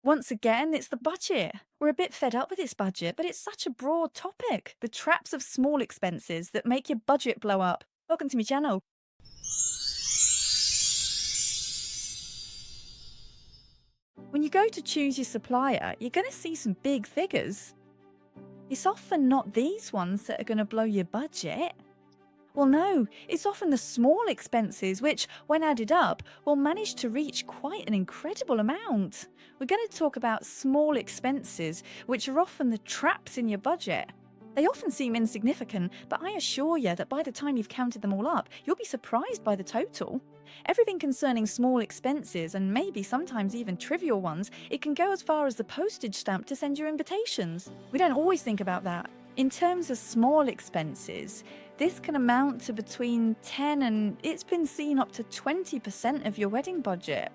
Once again, it's the budget. We're a bit fed up with this budget, but it's such a broad topic. The traps of small expenses that make your budget blow up. Welcome to my channel. When you go to choose your supplier, you're going to see some big figures. It's often not these ones that are going to blow your budget. Well, no, it's often the small expenses which, when added up, will manage to reach quite an incredible amount. We're going to talk about small expenses, which are often the traps in your budget. They often seem insignificant, but I assure you that by the time you've counted them all up, you'll be surprised by the total. Everything concerning small expenses, and maybe sometimes even trivial ones, it can go as far as the postage stamp to send your invitations. We don't always think about that. In terms of small expenses, this can amount to between 10 and it's been seen up to 20% of your wedding budget.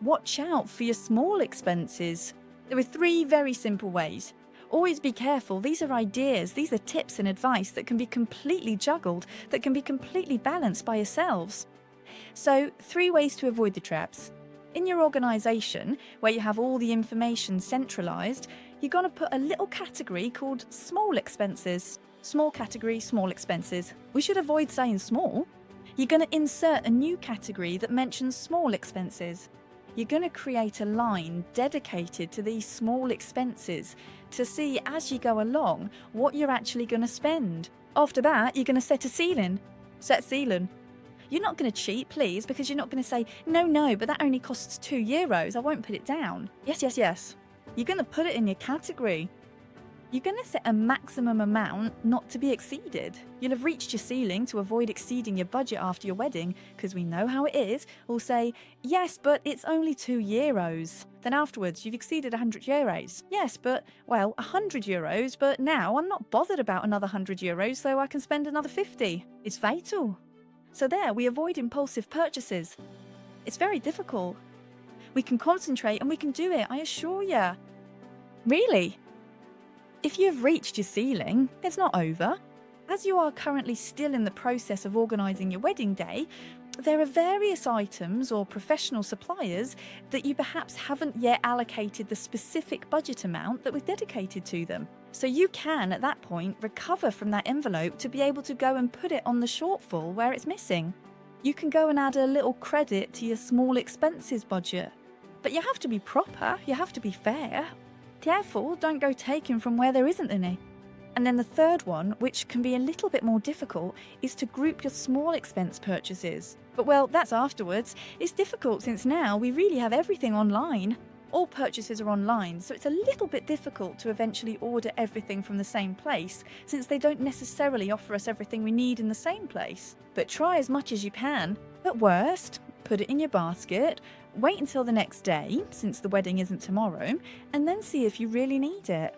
Watch out for your small expenses. There are 3 very simple ways. Always be careful, these are ideas, these are tips and advice that can be completely juggled, that can be completely balanced by yourselves. So, 3 ways to avoid the traps. In your organisation, where you have all the information centralised, you're going to put a little category called small expenses. Small category, small expenses. We should avoid saying small. You're going to insert a new category that mentions small expenses. You're going to create a line dedicated to these small expenses to see as you go along what you're actually going to spend. After that, you're going to set a ceiling. Set ceiling. You're not going to cheat, please, because you're not going to say, no, but that only costs €2. I won't put it down. Yes. You're going to put it in your category. You're going to set a maximum amount not to be exceeded. You'll have reached your ceiling to avoid exceeding your budget after your wedding, because we know how it is. We'll say, yes, but it's only €2. Then afterwards, you've exceeded €100. Yes, but, well, €100, but now I'm not bothered about another €100, so I can spend another 50. It's fatal. So there, we avoid impulsive purchases. It's very difficult. We can concentrate and we can do it, I assure you. Really? If you've reached your ceiling, it's not over. As you are currently still in the process of organising your wedding day, there are various items or professional suppliers that you perhaps haven't yet allocated the specific budget amount that was dedicated to them. So you can, at that point, recover from that envelope to be able to go and put it on the shortfall where it's missing. You can go and add a little credit to your small expenses budget. But you have to be proper, you have to be fair. Careful, don't go taking from where there isn't any. And then the third one, which can be a little bit more difficult, is to group your small expense purchases. But well, that's afterwards. It's difficult since now we really have everything online. All purchases are online, so it's a little bit difficult to eventually order everything from the same place, since they don't necessarily offer us everything we need in the same place. But try as much as you can. At worst, put it in your basket, wait until the next day, since the wedding isn't tomorrow, and then see if you really need it.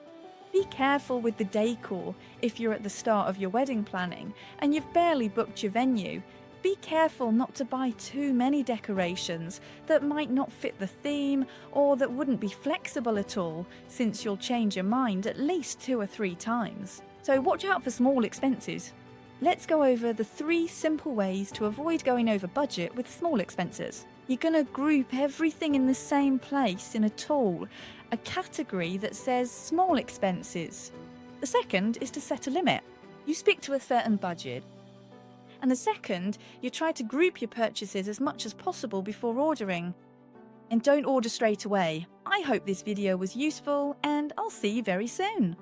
Be careful with the decor if you're at the start of your wedding planning and you've barely booked your venue. Be careful not to buy too many decorations that might not fit the theme or that wouldn't be flexible at all, since you'll change your mind at least 2 or 3 times. So watch out for small expenses. Let's go over the 3 simple ways to avoid going over budget with small expenses. You're going to group everything in the same place in a tool, a category that says small expenses. The second is to set a limit. You stick to a certain budget. And the second, you try to group your purchases as much as possible before ordering. And don't order straight away. I hope this video was useful, and I'll see you very soon.